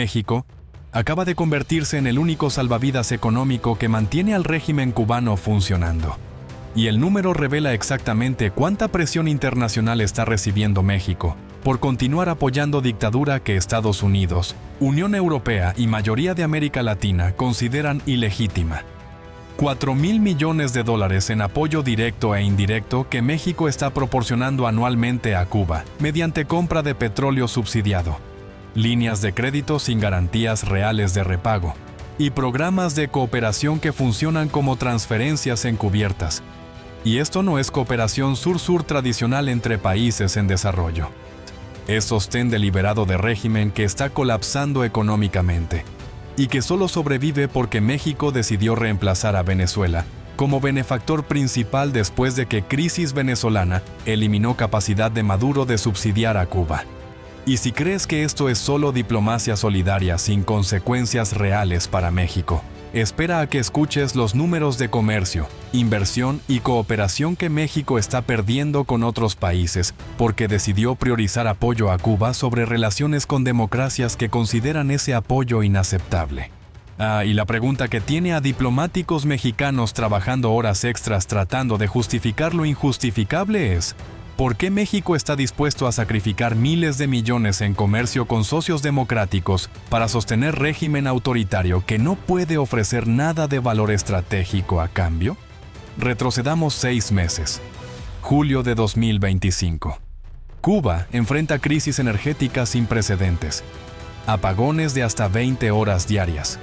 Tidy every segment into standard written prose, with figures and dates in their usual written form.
México acaba de convertirse en el único salvavidas económico que mantiene al régimen cubano funcionando. Y el número revela exactamente cuánta presión internacional está recibiendo México por continuar apoyando dictadura que Estados Unidos, Unión Europea y mayoría de América Latina consideran ilegítima. 4.000 millones de dólares en apoyo directo e indirecto que México está proporcionando anualmente a Cuba mediante compra de petróleo subsidiado, líneas de crédito sin garantías reales de repago y programas de cooperación que funcionan como transferencias encubiertas. Y esto no es cooperación sur-sur tradicional entre países en desarrollo. Es sostén deliberado de régimen que está colapsando económicamente y que solo sobrevive porque México decidió reemplazar a Venezuela como benefactor principal después de que crisis venezolana eliminó capacidad de Maduro de subsidiar a Cuba. Y si crees que esto es solo diplomacia solidaria sin consecuencias reales para México, espera a que escuches los números de comercio, inversión y cooperación que México está perdiendo con otros países porque decidió priorizar apoyo a Cuba sobre relaciones con democracias que consideran ese apoyo inaceptable. Y la pregunta que tiene a diplomáticos mexicanos trabajando horas extras tratando de justificar lo injustificable es: ¿por qué México está dispuesto a sacrificar miles de millones en comercio con socios democráticos para sostener régimen autoritario que no puede ofrecer nada de valor estratégico a cambio? Retrocedamos 6 meses. Julio de 2025. Cuba enfrenta crisis energética sin precedentes. Apagones de hasta 20 horas diarias.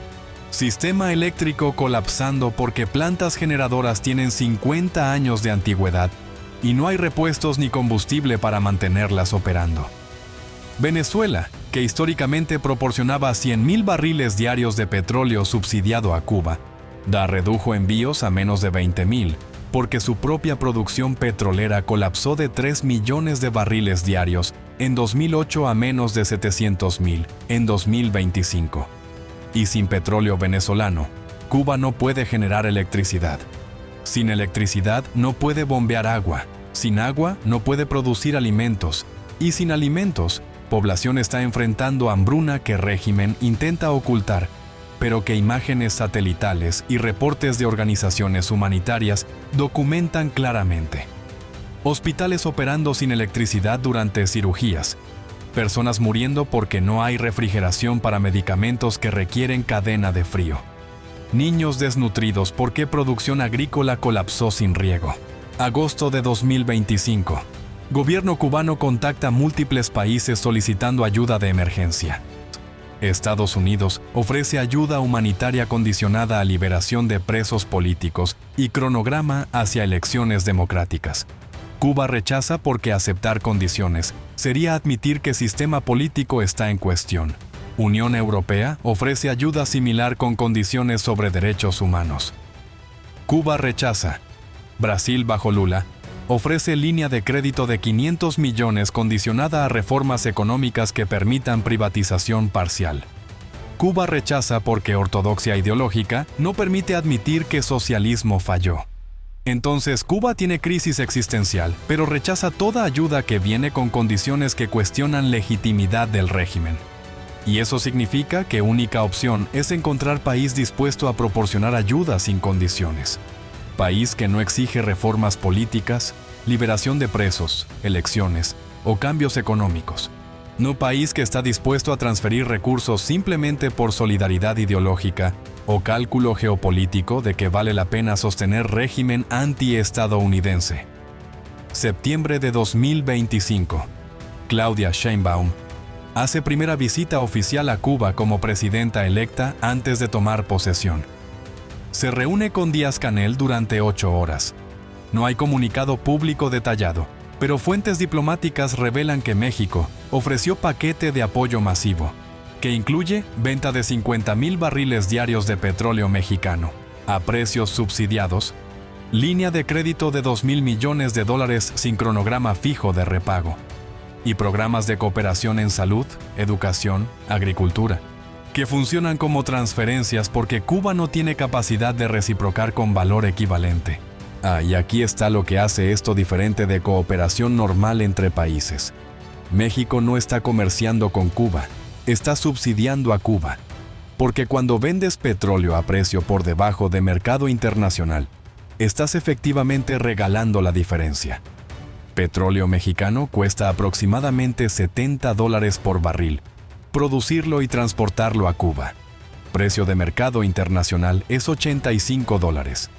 Sistema eléctrico colapsando porque plantas generadoras tienen 50 años de antigüedad y no hay repuestos ni combustible para mantenerlas operando. Venezuela, que históricamente proporcionaba 100.000 barriles diarios de petróleo subsidiado a Cuba, redujo envíos a menos de 20.000, porque su propia producción petrolera colapsó de 3 millones de barriles diarios en 2008 a menos de 700.000 en 2025. Y sin petróleo venezolano, Cuba no puede generar electricidad. Sin electricidad no puede bombear agua, sin agua no puede producir alimentos, y sin alimentos, población está enfrentando hambruna que régimen intenta ocultar, pero que imágenes satelitales y reportes de organizaciones humanitarias documentan claramente. Hospitales operando sin electricidad durante cirugías, personas muriendo porque no hay refrigeración para medicamentos que requieren cadena de frío. Niños desnutridos porque producción agrícola colapsó sin riego. Agosto de 2025. Gobierno cubano contacta a múltiples países solicitando ayuda de emergencia. Estados Unidos ofrece ayuda humanitaria condicionada a liberación de presos políticos y cronograma hacia elecciones democráticas. Cuba rechaza porque aceptar condiciones sería admitir que sistema político está en cuestión. Unión Europea ofrece ayuda similar con condiciones sobre derechos humanos. Cuba rechaza. Brasil bajo Lula ofrece línea de crédito de 500 millones condicionada a reformas económicas que permitan privatización parcial. Cuba rechaza porque ortodoxia ideológica no permite admitir que socialismo falló. Entonces Cuba tiene crisis existencial, pero rechaza toda ayuda que viene con condiciones que cuestionan legitimidad del régimen. Y eso significa que única opción es encontrar país dispuesto a proporcionar ayuda sin condiciones. País que no exige reformas políticas, liberación de presos, elecciones o cambios económicos. No país que está dispuesto a transferir recursos simplemente por solidaridad ideológica o cálculo geopolítico de que vale la pena sostener régimen anti-estadounidense. Septiembre de 2025. Claudia Sheinbaum hace primera visita oficial a Cuba como presidenta electa antes de tomar posesión. Se reúne con Díaz-Canel durante 8 horas. No hay comunicado público detallado, pero fuentes diplomáticas revelan que México ofreció paquete de apoyo masivo, que incluye venta de 50.000 barriles diarios de petróleo mexicano, a precios subsidiados, línea de crédito de 2.000 millones de dólares sin cronograma fijo de repago, y programas de cooperación en salud, educación, agricultura, que funcionan como transferencias porque Cuba no tiene capacidad de reciprocar con valor equivalente. Y aquí está lo que hace esto diferente de cooperación normal entre países. México no está comerciando con Cuba, está subsidiando a Cuba. Porque cuando vendes petróleo a precio por debajo de mercado internacional, estás efectivamente regalando la diferencia. Petróleo mexicano cuesta aproximadamente $70 por barril, producirlo y transportarlo a Cuba. Precio de mercado internacional es $85.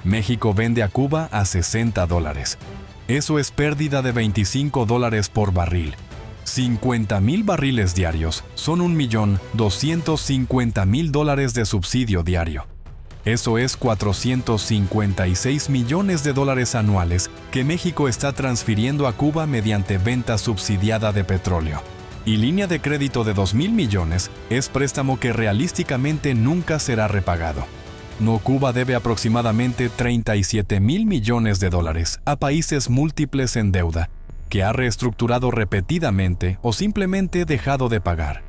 México vende a Cuba a $60. Eso es pérdida de $25 por barril. 50,000 barriles diarios son $1.250.000 de subsidio diario. Eso es $456 millones anuales que México está transfiriendo a Cuba mediante venta subsidiada de petróleo. Y línea de crédito de 2,000 millones es préstamo que realísticamente nunca será repagado. No, Cuba debe aproximadamente $37,000 millones a países múltiples en deuda, que ha reestructurado repetidamente o simplemente dejado de pagar.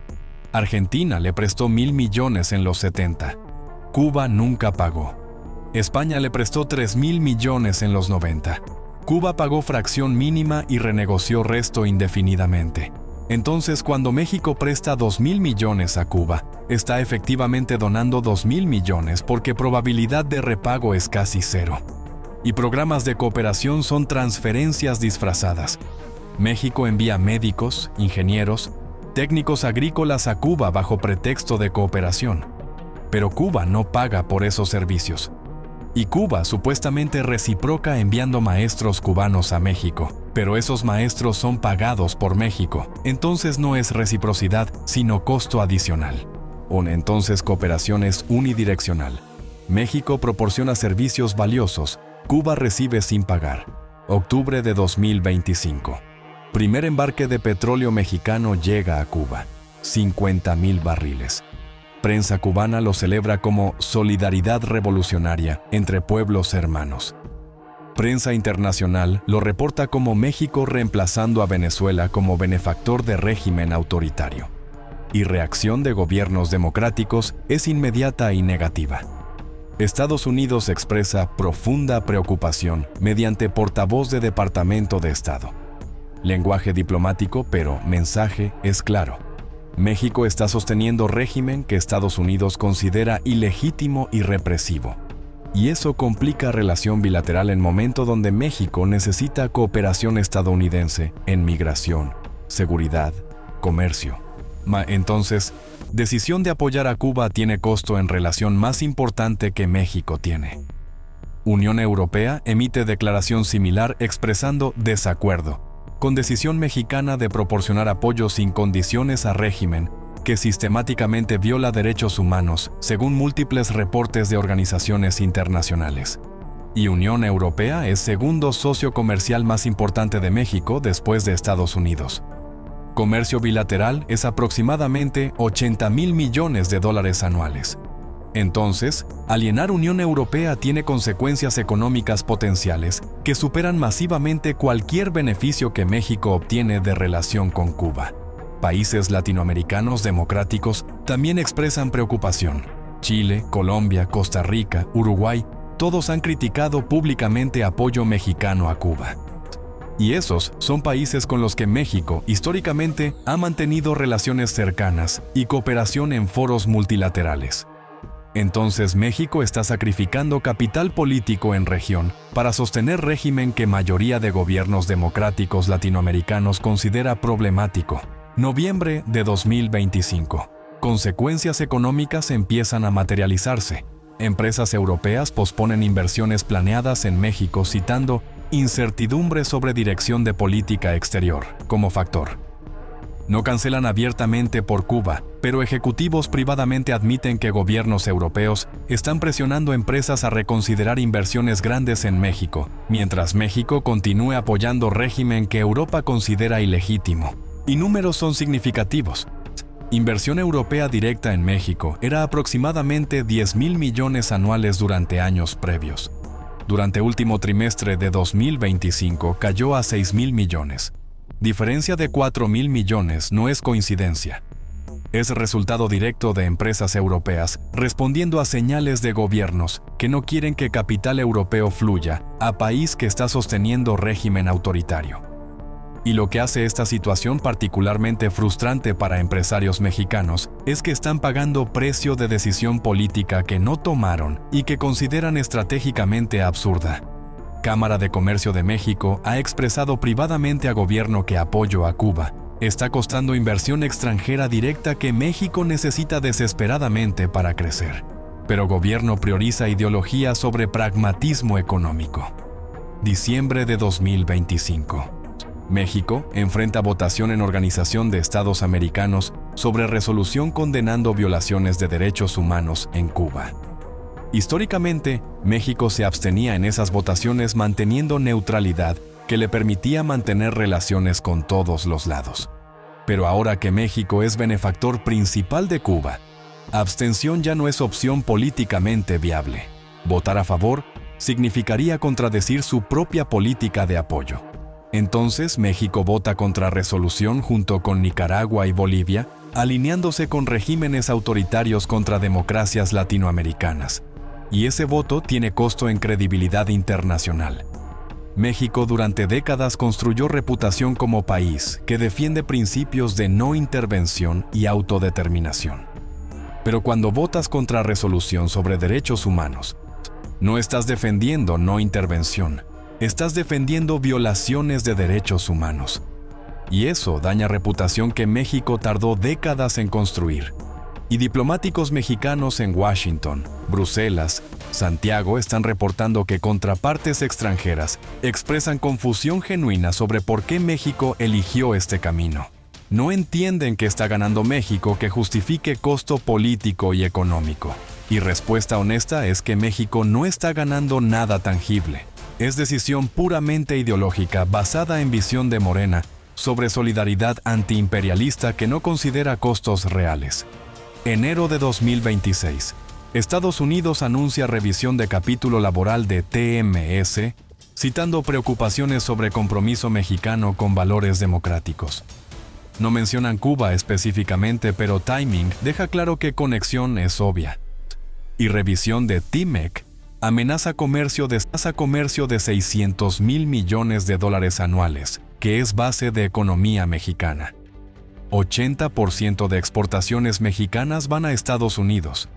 Argentina le prestó 1,000 millones en los 70. Cuba nunca pagó. España le prestó 3,000 millones en los 90. Cuba pagó fracción mínima y renegoció resto indefinidamente. Entonces, cuando México presta 2,000 millones a Cuba, está efectivamente donando 2,000 millones porque probabilidad de repago es casi cero. Y programas de cooperación son transferencias disfrazadas. México envía médicos, ingenieros, técnicos agrícolas a Cuba bajo pretexto de cooperación. Pero Cuba no paga por esos servicios. Y Cuba supuestamente reciproca enviando maestros cubanos a México. Pero esos maestros son pagados por México. Entonces no es reciprocidad, sino costo adicional. Entonces cooperación es unidireccional. México proporciona servicios valiosos. Cuba recibe sin pagar. Octubre de 2025. Primer embarque de petróleo mexicano llega a Cuba. 50,000 barriles. Prensa cubana lo celebra como solidaridad revolucionaria entre pueblos hermanos. Prensa internacional lo reporta como México reemplazando a Venezuela como benefactor de régimen autoritario. Y reacción de gobiernos democráticos es inmediata y negativa. Estados Unidos expresa profunda preocupación mediante portavoz de Departamento de Estado. Lenguaje diplomático, pero mensaje es claro. México está sosteniendo régimen que Estados Unidos considera ilegítimo y represivo. Y eso complica relación bilateral en momento donde México necesita cooperación estadounidense en migración, seguridad, comercio. Entonces, decisión de apoyar a Cuba tiene costo en relación más importante que México tiene. Unión Europea emite declaración similar expresando desacuerdo con decisión mexicana de proporcionar apoyo sin condiciones a régimen que sistemáticamente viola derechos humanos, según múltiples reportes de organizaciones internacionales. Y Unión Europea es segundo socio comercial más importante de México después de Estados Unidos. Comercio bilateral es aproximadamente $80,000 millones anuales. Entonces, alienar Unión Europea tiene consecuencias económicas potenciales que superan masivamente cualquier beneficio que México obtiene de relación con Cuba. Países latinoamericanos democráticos también expresan preocupación. Chile, Colombia, Costa Rica, Uruguay, todos han criticado públicamente apoyo mexicano a Cuba. Y esos son países con los que México históricamente ha mantenido relaciones cercanas y cooperación en foros multilaterales. Entonces México está sacrificando capital político en región para sostener régimen que mayoría de gobiernos democráticos latinoamericanos considera problemático. Noviembre de 2025. Consecuencias económicas empiezan a materializarse. Empresas europeas posponen inversiones planeadas en México citando incertidumbre sobre dirección de política exterior como factor. No cancelan abiertamente por Cuba, pero ejecutivos privadamente admiten que gobiernos europeos están presionando empresas a reconsiderar inversiones grandes en México, mientras México continúe apoyando régimen que Europa considera ilegítimo. Y números son significativos. Inversión europea directa en México era aproximadamente 10,000 millones anuales durante años previos. Durante último trimestre de 2025 cayó a 6,000 millones. Diferencia de 4,000 millones no es coincidencia. Es resultado directo de empresas europeas respondiendo a señales de gobiernos que no quieren que capital europeo fluya a país que está sosteniendo régimen autoritario. Y lo que hace esta situación particularmente frustrante para empresarios mexicanos es que están pagando precio de decisión política que no tomaron y que consideran estratégicamente absurda. Cámara de Comercio de México ha expresado privadamente a gobierno que apoyo a Cuba está costando inversión extranjera directa que México necesita desesperadamente para crecer. Pero gobierno prioriza ideología sobre pragmatismo económico. Diciembre de 2025. México enfrenta votación en Organización de Estados Americanos sobre resolución condenando violaciones de derechos humanos en Cuba. Históricamente, México se abstenía en esas votaciones manteniendo neutralidad que le permitía mantener relaciones con todos los lados. Pero ahora que México es benefactor principal de Cuba, abstención ya no es opción políticamente viable. Votar a favor significaría contradecir su propia política de apoyo. Entonces, México vota contra resolución junto con Nicaragua y Bolivia, alineándose con regímenes autoritarios contra democracias latinoamericanas. Y ese voto tiene costo en credibilidad internacional. México durante décadas construyó reputación como país que defiende principios de no intervención y autodeterminación. Pero cuando votas contra resolución sobre derechos humanos, no estás defendiendo no intervención, estás defendiendo violaciones de derechos humanos. Y eso daña reputación que México tardó décadas en construir. Y diplomáticos mexicanos en Washington, Bruselas, Santiago están reportando que contrapartes extranjeras expresan confusión genuina sobre por qué México eligió este camino. No entienden que está ganando México que justifique costo político y económico. Y respuesta honesta es que México no está ganando nada tangible. Es decisión puramente ideológica basada en visión de Morena sobre solidaridad antiimperialista que no considera costos reales. Enero de 2026. Estados Unidos anuncia revisión de capítulo laboral de TMS, citando preocupaciones sobre compromiso mexicano con valores democráticos. No mencionan Cuba específicamente, pero timing deja claro que conexión es obvia. Y revisión de TMEC amenaza comercio de $600 mil millones anuales, que es base de economía mexicana. 80% de exportaciones mexicanas van a Estados Unidos.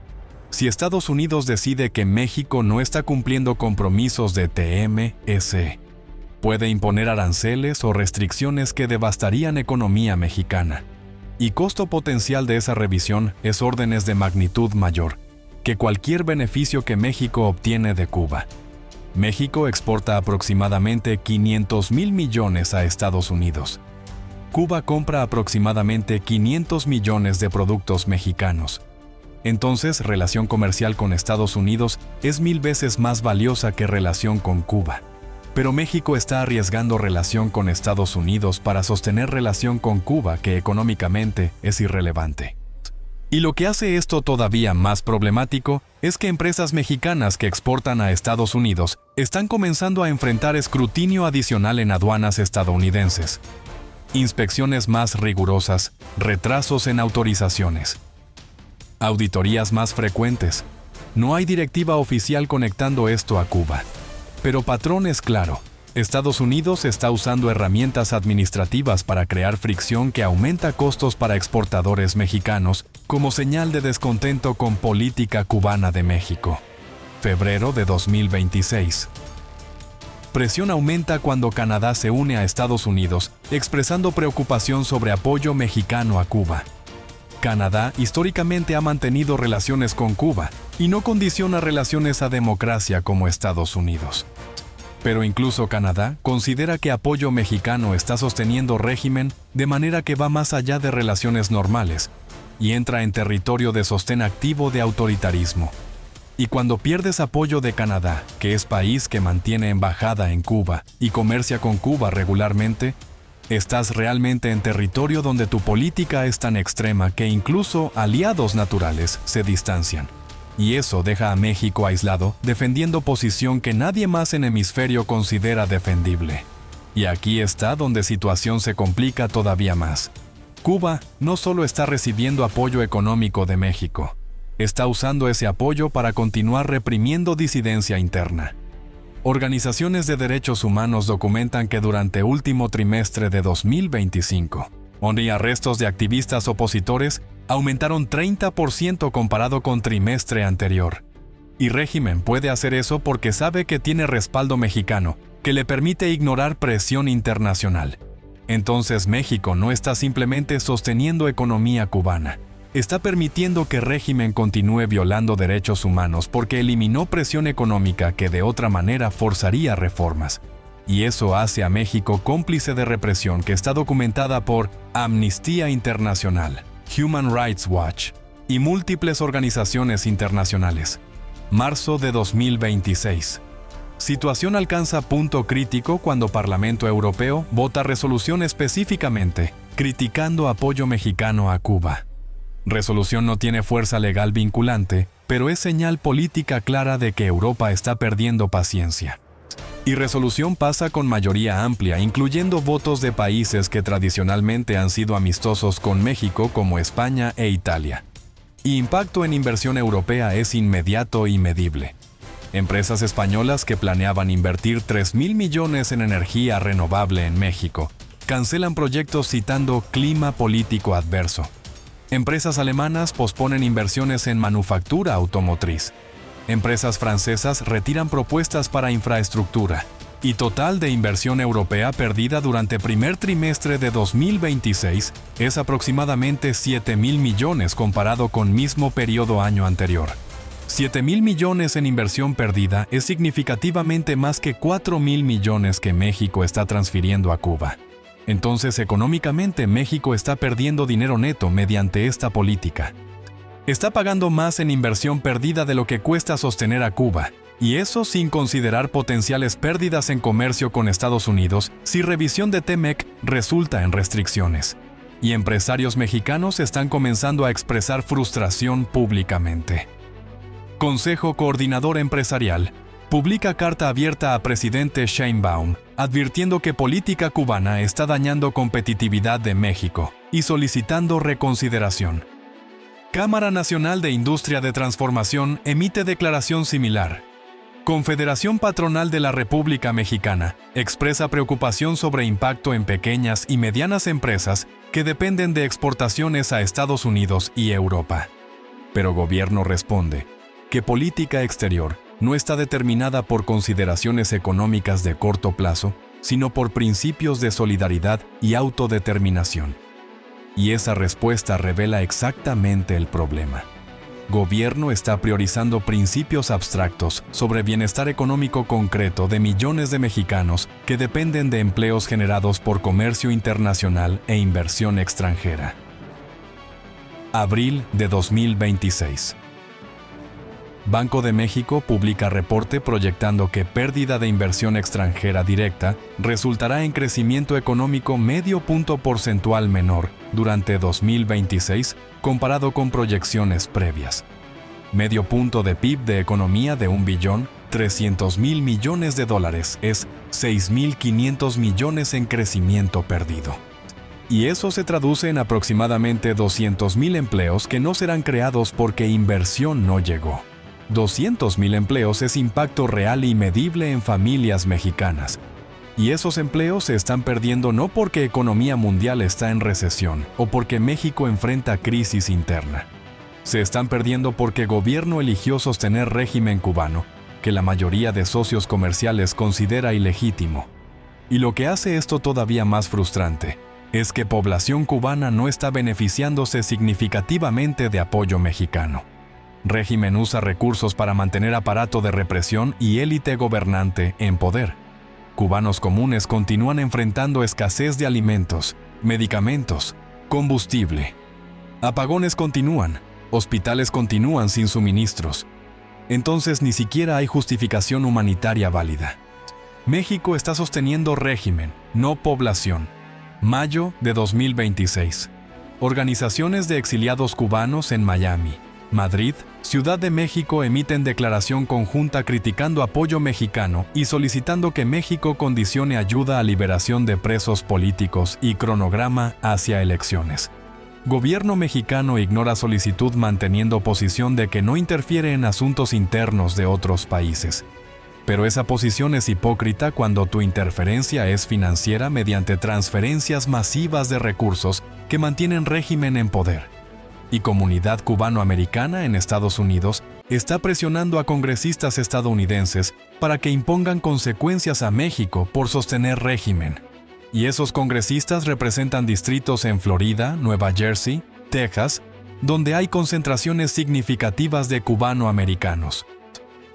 Si Estados Unidos decide que México no está cumpliendo compromisos de TMS, puede imponer aranceles o restricciones que devastarían economía mexicana. Y costo potencial de esa revisión es órdenes de magnitud mayor que cualquier beneficio que México obtiene de Cuba. México exporta aproximadamente 500 mil millones a Estados Unidos. Cuba compra aproximadamente 500 millones de productos mexicanos. Entonces, relación comercial con Estados Unidos es 1000 veces más valiosa que relación con Cuba. Pero México está arriesgando relación con Estados Unidos para sostener relación con Cuba, que económicamente es irrelevante. Y lo que hace esto todavía más problemático es que empresas mexicanas que exportan a Estados Unidos están comenzando a enfrentar escrutinio adicional en aduanas estadounidenses. Inspecciones más rigurosas, retrasos en autorizaciones. Auditorías más frecuentes. No hay directiva oficial conectando esto a Cuba. Pero patrón es claro. Estados Unidos está usando herramientas administrativas para crear fricción que aumenta costos para exportadores mexicanos como señal de descontento con política cubana de México. Febrero de 2026. Presión aumenta cuando Canadá se une a Estados Unidos, expresando preocupación sobre apoyo mexicano a Cuba. Canadá históricamente ha mantenido relaciones con Cuba y no condiciona relaciones a democracia como Estados Unidos. Pero incluso Canadá considera que apoyo mexicano está sosteniendo régimen de manera que va más allá de relaciones normales y entra en territorio de sostén activo de autoritarismo. Y cuando pierdes apoyo de Canadá, que es país que mantiene embajada en Cuba y comercia con Cuba regularmente, estás realmente en territorio donde tu política es tan extrema que incluso aliados naturales se distancian. Y eso deja a México aislado, defendiendo posición que nadie más en hemisferio considera defendible. Y aquí está donde situación se complica todavía más. Cuba no solo está recibiendo apoyo económico de México, está usando ese apoyo para continuar reprimiendo disidencia interna. Organizaciones de derechos humanos documentan que durante último trimestre de 2025, arrestos de activistas opositores aumentaron 30% comparado con trimestre anterior. Y régimen puede hacer eso porque sabe que tiene respaldo mexicano, que le permite ignorar presión internacional. Entonces México no está simplemente sosteniendo economía cubana, está permitiendo que régimen continúe violando derechos humanos porque eliminó presión económica que de otra manera forzaría reformas. Y eso hace a México cómplice de represión que está documentada por Amnistía Internacional, Human Rights Watch y múltiples organizaciones internacionales. Marzo de 2026. Situación alcanza punto crítico cuando Parlamento Europeo vota resolución específicamente criticando apoyo mexicano a Cuba. Resolución no tiene fuerza legal vinculante, pero es señal política clara de que Europa está perdiendo paciencia. Y resolución pasa con mayoría amplia, incluyendo votos de países que tradicionalmente han sido amistosos con México como España e Italia. Y impacto en inversión europea es inmediato y medible. Empresas españolas que planeaban invertir 3.000 millones en energía renovable en México cancelan proyectos citando clima político adverso. Empresas alemanas posponen inversiones en manufactura automotriz. Empresas francesas retiran propuestas para infraestructura. Y total de inversión europea perdida durante primer trimestre de 2026 es aproximadamente 7.000 millones comparado con mismo periodo año anterior. 7.000 millones en inversión perdida es significativamente más que 4.000 millones que México está transfiriendo a Cuba. Entonces, económicamente, México está perdiendo dinero neto mediante esta política. Está pagando más en inversión perdida de lo que cuesta sostener a Cuba, y eso sin considerar potenciales pérdidas en comercio con Estados Unidos si revisión de TEMEC resulta en restricciones. Y empresarios mexicanos están comenzando a expresar frustración públicamente. Consejo Coordinador Empresarial publica carta abierta a presidente Sheinbaum, advirtiendo que política cubana está dañando competitividad de México y solicitando reconsideración. Cámara Nacional de Industria de Transformación emite declaración similar. Confederación Patronal de la República Mexicana expresa preocupación sobre impacto en pequeñas y medianas empresas que dependen de exportaciones a Estados Unidos y Europa. Pero gobierno responde que política exterior no está determinada por consideraciones económicas de corto plazo, sino por principios de solidaridad y autodeterminación. Y esa respuesta revela exactamente el problema. Gobierno está priorizando principios abstractos sobre bienestar económico concreto de millones de mexicanos que dependen de empleos generados por comercio internacional e inversión extranjera. Abril de 2026. Banco de México publica reporte proyectando que pérdida de inversión extranjera directa resultará en crecimiento económico medio punto porcentual menor durante 2026 comparado con proyecciones previas. Medio punto de PIB de economía de $1.3 billones es 6.500 millones en crecimiento perdido. Y eso se traduce en aproximadamente 200.000 empleos que no serán creados porque inversión no llegó. 200.000 empleos es impacto real y medible en familias mexicanas. Y esos empleos se están perdiendo no porque economía mundial está en recesión o porque México enfrenta crisis interna. Se están perdiendo porque gobierno eligió sostener régimen cubano, que la mayoría de socios comerciales considera ilegítimo. Y lo que hace esto todavía más frustrante es que población cubana no está beneficiándose significativamente de apoyo mexicano. Régimen usa recursos para mantener aparato de represión y élite gobernante en poder. Cubanos comunes continúan enfrentando escasez de alimentos, medicamentos, combustible. Apagones continúan, hospitales continúan sin suministros. Entonces ni siquiera hay justificación humanitaria válida. México está sosteniendo régimen, no población. Mayo de 2026. Organizaciones de exiliados cubanos en Miami, Madrid, Ciudad de México emiten declaración conjunta criticando apoyo mexicano y solicitando que México condicione ayuda a liberación de presos políticos y cronograma hacia elecciones. Gobierno mexicano ignora solicitud manteniendo posición de que no interfiere en asuntos internos de otros países. Pero esa posición es hipócrita cuando tu interferencia es financiera mediante transferencias masivas de recursos que mantienen régimen en poder. Y comunidad cubano-americana en Estados Unidos está presionando a congresistas estadounidenses para que impongan consecuencias a México por sostener régimen. Y esos congresistas representan distritos en Florida, Nueva Jersey, Texas, donde hay concentraciones significativas de cubano-americanos.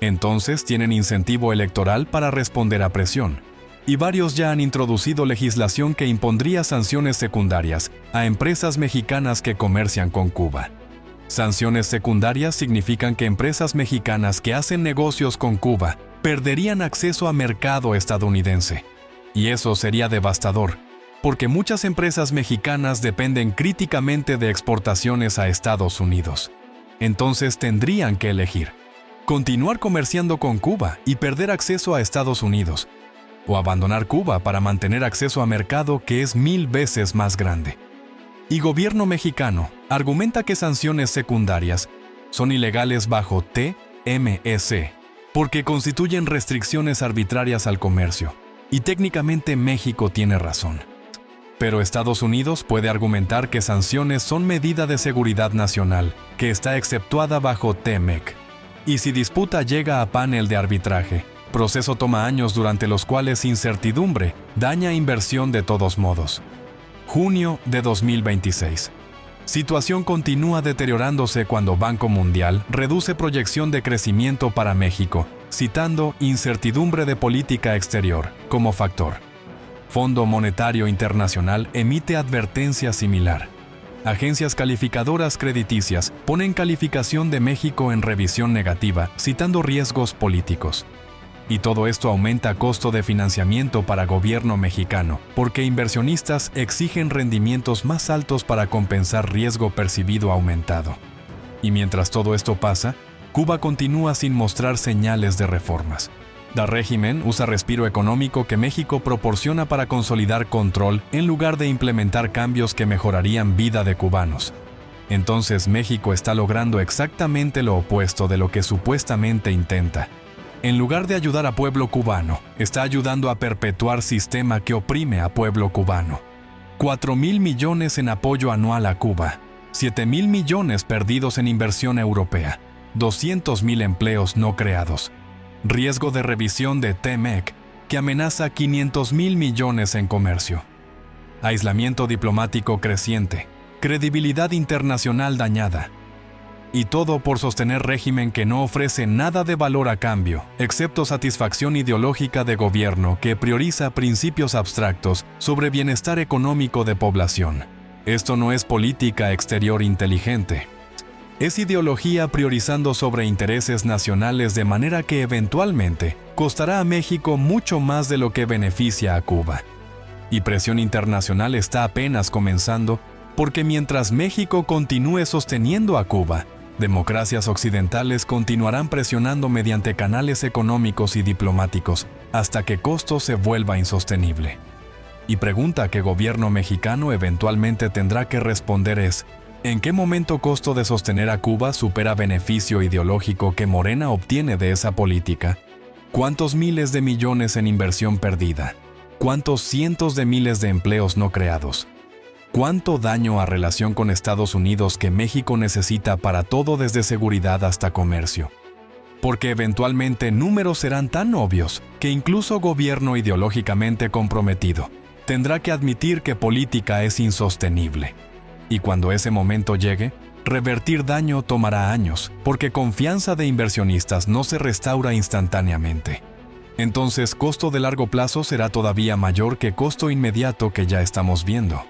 Entonces tienen incentivo electoral para responder a presión. Y varios ya han introducido legislación que impondría sanciones secundarias a empresas mexicanas que comercian con Cuba. Sanciones secundarias significan que empresas mexicanas que hacen negocios con Cuba perderían acceso a mercado estadounidense. Y eso sería devastador, porque muchas empresas mexicanas dependen críticamente de exportaciones a Estados Unidos. Entonces tendrían que elegir: continuar comerciando con Cuba y perder acceso a Estados Unidos, o abandonar Cuba para mantener acceso a mercado que es 1000 veces más grande. Y gobierno mexicano argumenta que sanciones secundarias son ilegales bajo TMC, porque constituyen restricciones arbitrarias al comercio, y técnicamente México tiene razón. Pero Estados Unidos puede argumentar que sanciones son medida de seguridad nacional, que está exceptuada bajo TMEC. Y si disputa llega a panel de arbitraje, proceso toma años durante los cuales incertidumbre daña inversión de todos modos. Junio de 2026. Situación continúa deteriorándose cuando Banco Mundial reduce proyección de crecimiento para México, citando incertidumbre de política exterior como factor. Fondo Monetario Internacional emite advertencia similar. Agencias calificadoras crediticias ponen calificación de México en revisión negativa, citando riesgos políticos. Y todo esto aumenta costo de financiamiento para gobierno mexicano, porque inversionistas exigen rendimientos más altos para compensar riesgo percibido aumentado. Y mientras todo esto pasa, Cuba continúa sin mostrar señales de reformas. Da régimen usa respiro económico que México proporciona para consolidar control en lugar de implementar cambios que mejorarían vida de cubanos. Entonces México está logrando exactamente lo opuesto de lo que supuestamente intenta. En lugar de ayudar a pueblo cubano, está ayudando a perpetuar sistema que oprime a pueblo cubano. 4.000 millones en apoyo anual a Cuba, 7.000 millones perdidos en inversión europea, 200.000 empleos no creados. Riesgo de revisión de TMEC, que amenaza 500.000 millones en comercio. Aislamiento diplomático creciente, credibilidad internacional dañada. Y todo por sostener régimen que no ofrece nada de valor a cambio, excepto satisfacción ideológica de gobierno que prioriza principios abstractos sobre bienestar económico de población. Esto no es política exterior inteligente. Es ideología priorizando sobre intereses nacionales de manera que eventualmente costará a México mucho más de lo que beneficia a Cuba. Y presión internacional está apenas comenzando, porque mientras México continúe sosteniendo a Cuba, democracias occidentales continuarán presionando mediante canales económicos y diplomáticos hasta que costo se vuelva insostenible. Y pregunta que gobierno mexicano eventualmente tendrá que responder es: ¿en qué momento costo de sostener a Cuba supera beneficio ideológico que Morena obtiene de esa política? ¿Cuántos miles de millones en inversión perdida? ¿Cuántos cientos de miles de empleos no creados? ¿Cuánto daño a relación con Estados Unidos que México necesita para todo desde seguridad hasta comercio? Porque eventualmente números serán tan obvios que incluso gobierno ideológicamente comprometido tendrá que admitir que política es insostenible. Y cuando ese momento llegue, revertir daño tomará años, porque confianza de inversionistas no se restaura instantáneamente. Entonces, costo de largo plazo será todavía mayor que costo inmediato que ya estamos viendo.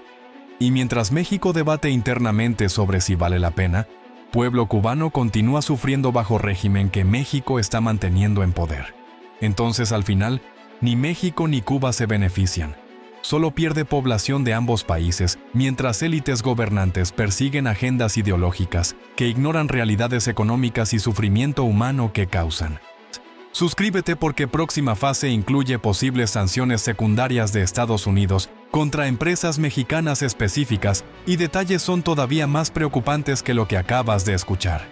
Y mientras México debate internamente sobre si vale la pena, pueblo cubano continúa sufriendo bajo régimen que México está manteniendo en poder. Entonces, al final, ni México ni Cuba se benefician. Solo pierde población de ambos países, mientras élites gobernantes persiguen agendas ideológicas que ignoran realidades económicas y sufrimiento humano que causan. Suscríbete porque próxima fase incluye posibles sanciones secundarias de Estados Unidos contra empresas mexicanas específicas y detalles son todavía más preocupantes que lo que acabas de escuchar.